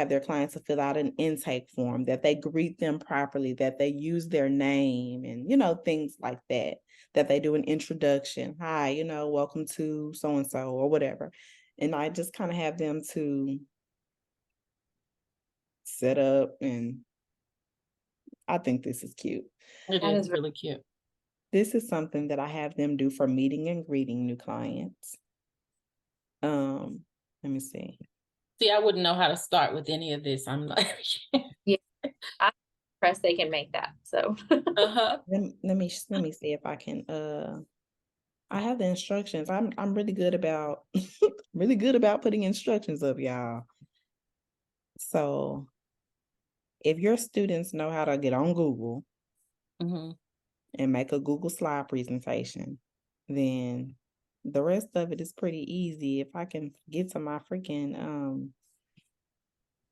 their clients to fill out an intake form, that they greet them properly, that they use their name, and, things like that, that they do an introduction. Hi, welcome to so-and-so or whatever. And I just kind of have them to set up, and I think this is cute. It That is is really cute. This is something that I have them do for meeting and greeting new clients. Let me see. See, I wouldn't know how to start with any of this. I'm like, I'm impressed they can make that. So uh-huh. Let me see if I can. I have the instructions. I'm really good about really good about putting instructions up, y'all. So if your students know how to get on Google Mm-hmm. and make a Google slide presentation, then the rest of it is pretty easy. If I can get to my freaking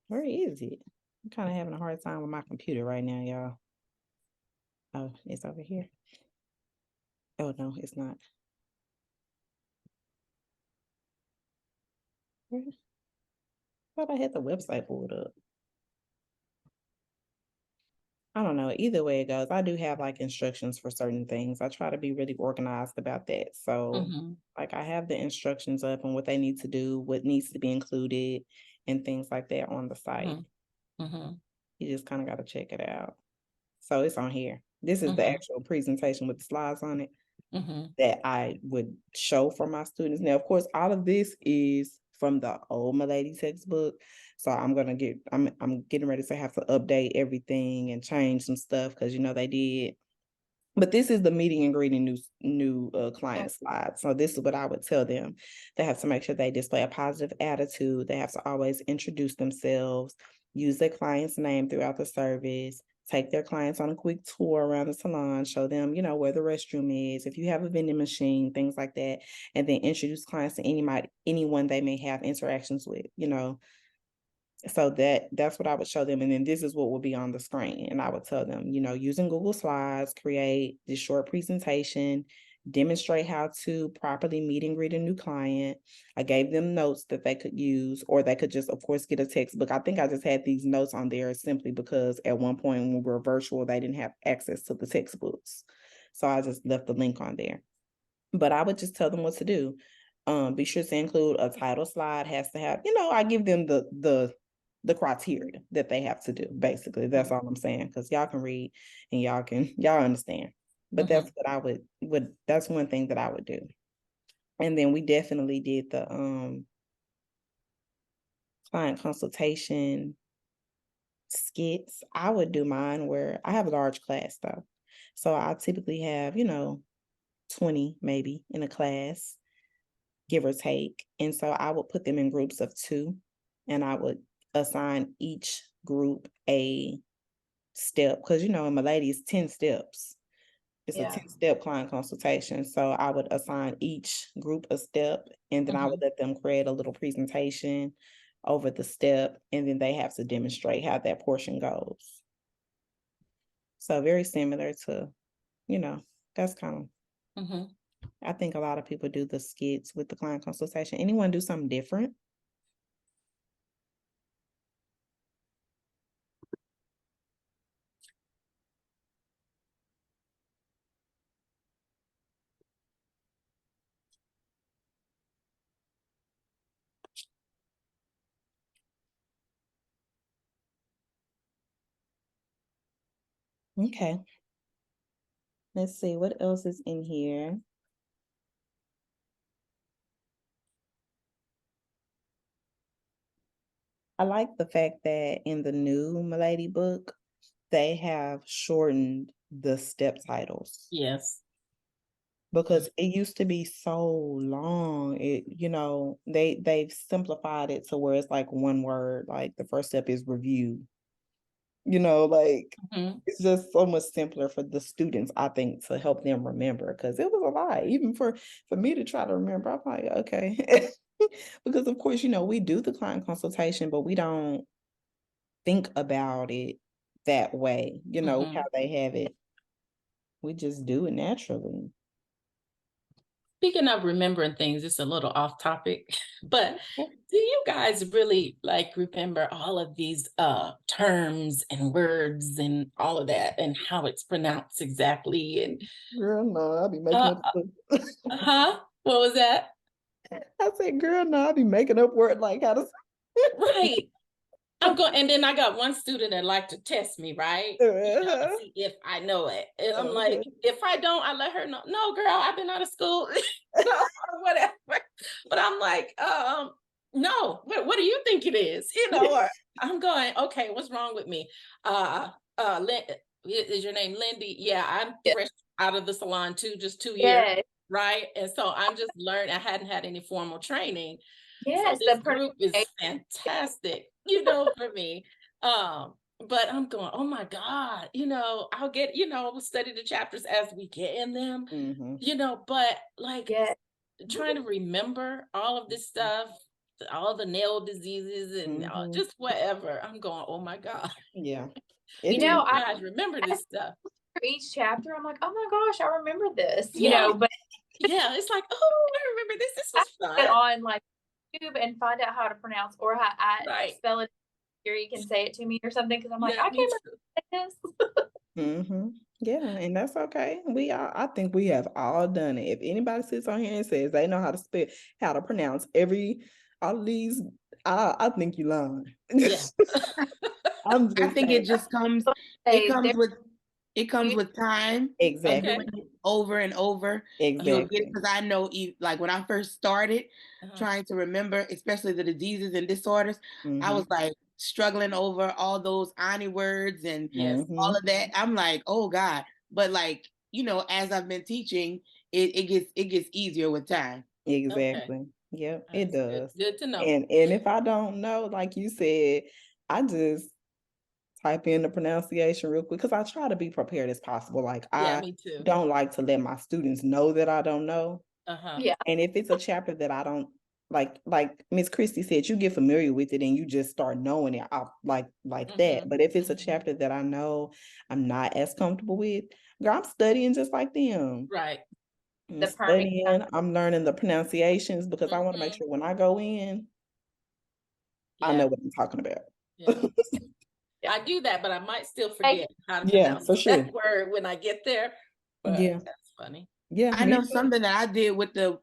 where is it? I'm kind of having a hard time with my computer right now, y'all. Oh, it's over here. Oh no, it's not. Where? Thought I had the website pulled up. I don't know. Either way it goes, I do have like instructions for certain things. I try to be really organized about that. So Mm-hmm. like I have the instructions up and what they need to do, what needs to be included, and things like that on the site. Mm-hmm. You just kind of got to check it out. So it's on here. This is the Mhm. actual presentation with the slides on it Mm-hmm. that I would show for my students. Now, of course, all of this is from the old Milady textbook. So I'm getting ready to have to update everything and change some stuff because they did. But this is the meeting and greeting new client slides. So this is what I would tell them. They have to make sure they display a positive attitude. They have to always introduce themselves, use their client's name throughout the service, take their clients on a quick tour around the salon, show them, where the restroom is, if you have a vending machine, things like that, and then introduce clients to anyone they may have interactions with, So that's what I would show them. And then this is what will be on the screen. And I would tell them, you know, using Google Slides, create this short presentation, demonstrate how to properly meet and greet a new client. I gave them notes that they could use, or they could just, of course, get a textbook. I think I just had these notes on there simply because at one point when we were virtual, they didn't have access to the textbooks. So I just left the link on there. But I would just tell them what to do. Be sure to include a title slide, has to have, you know, I give them the criteria that they have to do. Basically, that's all I'm saying, because y'all can read and y'all understand. But that's what I would that's one thing that I would do. And then we definitely did the client consultation skits. I would do mine where I have a large class though. So I typically have, you know, 20 maybe in a class, give or take. And so I would put them in groups of 2, and I would assign each group a step, because you know in Milady it's 10 steps. It's a 10-step client consultation. So I would assign each group a step, and then I would let them create a little presentation over the step, and then they have to demonstrate how that portion goes. So very similar to, you know, that's kind of, I think a lot of people do the skits with the client consultation. Anyone do something different? Okay. Let's see what else is in here. I like the fact that in the new Milady book, they have shortened the step titles. Yes. Because it used to be so long. It, you know, they've simplified it to where it's like one word, like the first step is review. You know, like it's just so much simpler for the students, I think, to help them remember, because it was a lot, even for me to try to remember. I'm like, okay. Because of course, you know, we do the client consultation, but we don't think about it that way, you know, how they have it. We just do it naturally. Speaking of remembering things, it's a little off topic, but do you guys really like remember all of these terms and words and all of that and how it's pronounced exactly? And Girl, no, I'll be making up. What was that? I said, girl, no, I'll be making up word like how to Right. I'm going, and then I got one student that liked to test me, right? You know, to see if I know it. And I'm like, if I don't, I let her know. No, girl, I've been out of school, or whatever. But I'm like, no, what do you think it is? You know, or I'm going, okay, what's wrong with me? Is your name Lindy? Yeah, I'm fresh out of the salon too, just 2 years, right? And so I'm just learning. I hadn't had any formal training. Yes, so this group is fantastic, you know, for me. But I'm going, oh my God, you know, I'll get, you know, we'll study the chapters as we get in them, you know, but like trying to remember all of this stuff, all the nail diseases and just whatever. I'm going, oh my God. Yeah. You know, you guys remember this stuff. For each chapter, I'm like, oh my gosh, I remember this, you know, but yeah, it's like, oh, I remember this. This was fun. Get on like YouTube and find out how to pronounce or how I spell it. Or you can say it to me or something, because I'm like, I can't remember this. Yeah, and that's okay. I think we have all done it. If anybody sits on here and says they know how to spell, how to pronounce all of these, I think you lying. Yeah. I think it just comes. It comes with time. Exactly. Doing it over and over. Exactly. You'll get it, because I know, like when I first started trying to remember, especially the diseases and disorders, I was like struggling over all those Ani words and all of that. I'm like, oh God. But like, you know, as I've been teaching, it gets easier with time. Exactly. Yep, it does. Good to know. And if I don't know, like you said, I just type in the pronunciation real quick, because I try to be prepared as possible. Like me too. don't like to let my students know that I don't know. Yeah. And if it's a chapter that I don't like Miss Christie said, you get familiar with it and you just start knowing it out like that. But if it's a chapter that I know I'm not as comfortable with, girl, I'm studying just like them. Right. I'm The permit. studying, I'm learning the pronunciations because I want to make sure when I go in, I know what I'm talking about. Yeah. I do that, but I might still Hey. forget how to Yeah, pronounce for sure. that word when I get there. But Yeah. that's funny. Yeah, I me know too. something that I did with the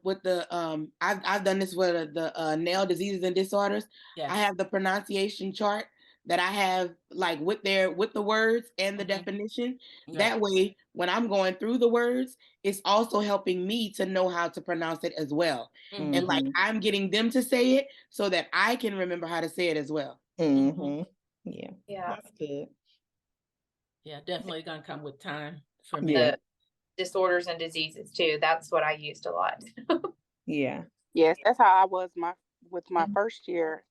I've done this with the nail diseases and disorders. Yeah. I have the pronunciation chart that I have like with the words and the definition. Yeah. That way, when I'm going through the words, it's also helping me to know how to pronounce it as well. And like I'm getting them to say it so that I can remember how to say it as well. Yeah, Yeah. that's good. Yeah, definitely gonna come with time for me. Yeah, Disorders and diseases too. That's what I used a lot. yeah. Yes, that's how I was with my Mhm. first year.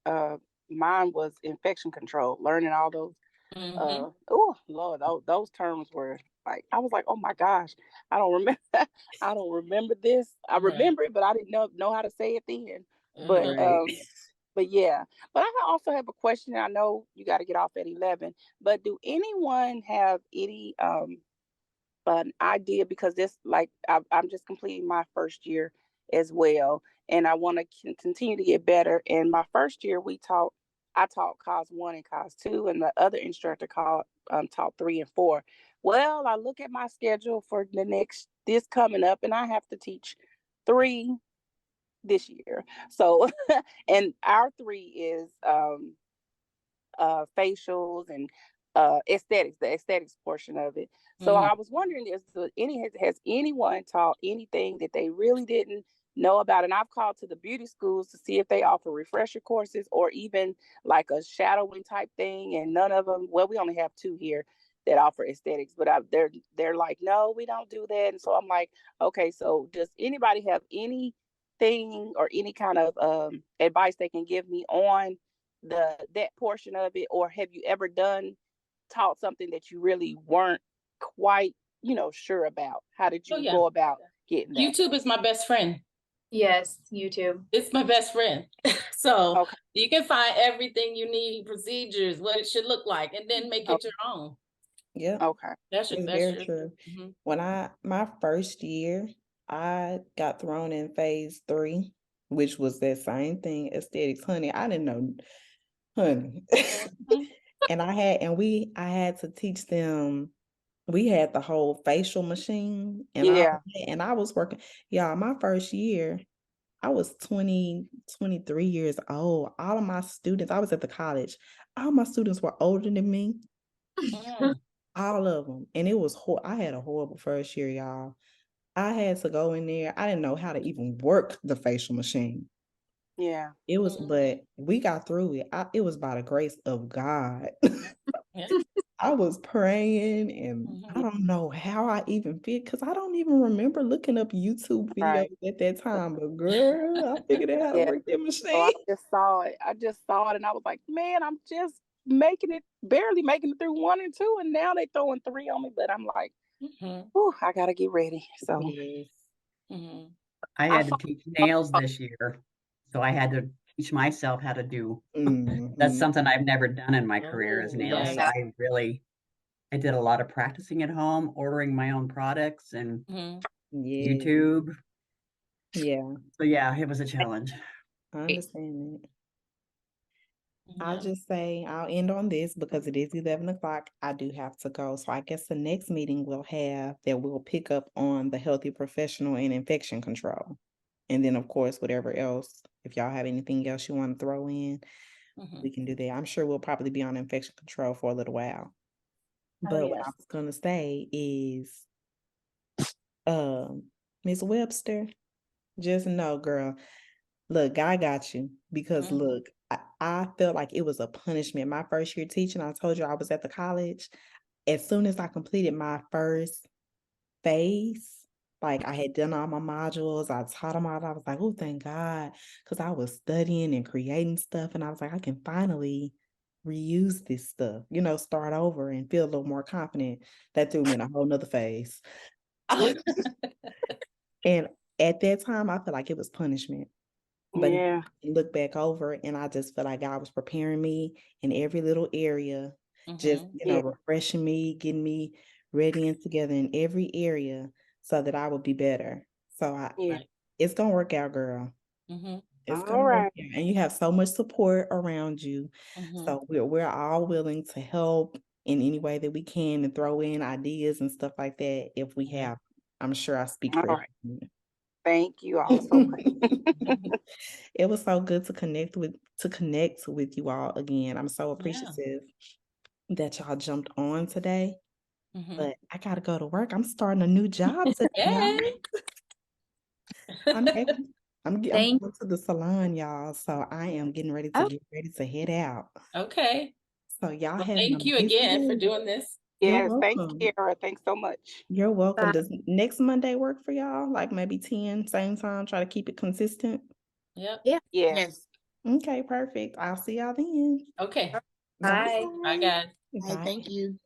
Mine was infection control, learning all those. Oh Lord, those terms were like I was like, oh my gosh, I don't remember. I don't remember this. I remember it, but I didn't know how to say it then. But Right. but yeah. But I also have a question. I know you got to get off at 11. But do anyone have any an idea, because this like I'm just completing my first year as well, and I want to continue to get better. In my first year, I taught cos 1 and cos 2, and the other instructor taught 3 and 4. Well, I look at my schedule for this coming up, and I have to teach 3 this year. So, and our 3 is facials and aesthetics, the aesthetics portion of it. So I was wondering, has anyone taught anything that they really didn't know about? And I've called to the beauty schools to see if they offer refresher courses or even like a shadowing type thing, and none of them. Well, we only have 2 here that offer aesthetics, but they're like, no, we don't do that. And so I'm like, okay, so does anybody have anything or any kind of advice they can give me on that portion of it? Or have you ever taught something that you really weren't quite sure about? How did you go about getting that? YouTube is my best friend. Yes, YouTube. It's my best friend. So Okay. you can find everything you need, procedures, what it should look like, and then make it your own. Yeah. Okay. That's Very true. When my first year, I got thrown in phase 3, which was that same thing, aesthetics, honey. I didn't know, honey. And I had to teach them. We had the whole facial machine and Yeah. I was working. Y'all, my first year, I was 23 years old. All of my students, I was at the college. All my students were older than me. All of them. And it was I had a horrible first year, y'all. I had to go in there. I didn't know how to even work the facial machine. Yeah. It was, but we got through it. It was by the grace of God. I was praying and I don't know how I even fit, because I don't even remember looking up YouTube videos at that time. But girl, I figured out how to work that machine. So I just saw it. And I was like, man, I'm just barely making it through 1 and 2, and now they throwing 3 on me. But I'm like, I gotta get ready. So I had to teach nails this year, so I had to teach myself how to do. That's something I've never done in my career is nails. So I did a lot of practicing at home, ordering my own products and YouTube. Yeah. So yeah, it was a challenge. I understand that. I'll just say I'll end on this because it is 11 o'clock. I do have to go. So I guess the next meeting we'll pick up on the healthy professional and infection control. And then, of course, whatever else, if y'all have anything else you want to throw in, we can do that. I'm sure we'll probably be on infection control for a little while. But what I was going to say is, Ms. Webster, just know, girl, look, I got you, because look, I felt like it was a punishment. My first year teaching, I told you I was at the college. As soon as I completed my first phase, like I had done all my modules, I taught them all. I was like, oh, thank God, because I was studying and creating stuff. And I was like, I can finally reuse this stuff, start over and feel a little more confident. That threw me in a whole nother phase. And at that time, I felt like it was punishment. But Yeah. look back over, and I just feel like God was preparing me in every little area, just Yeah. refreshing me, getting me ready and together in every area so that I would be better. So Yeah. it's gonna work out, girl. It's All gonna work right. out. And you have so much support around you. So we're all willing to help in any way that we can and throw in ideas and stuff like that if we have. I'm sure I speak All for right. everyone. Thank you all so much. It was so good to connect with you all again. I'm so Yeah. appreciative that y'all jumped on today. Mhm. But I gotta go to work. I'm starting a new job today. y'all. Yay. I'm Thank- going to the salon, y'all. So I am getting ready to head out. Okay. So y'all Well, have an thank you amazing again for day. doing this. You're Yes, thanks, welcome. Kiara. Thanks so much. You're welcome. Bye. Does next Monday work for y'all? Like maybe 10, same time, try to keep it consistent. Yep. Yeah. Yes. Okay, perfect. I'll see y'all then. Okay. Bye. Bye, guys. Bye. Thank you.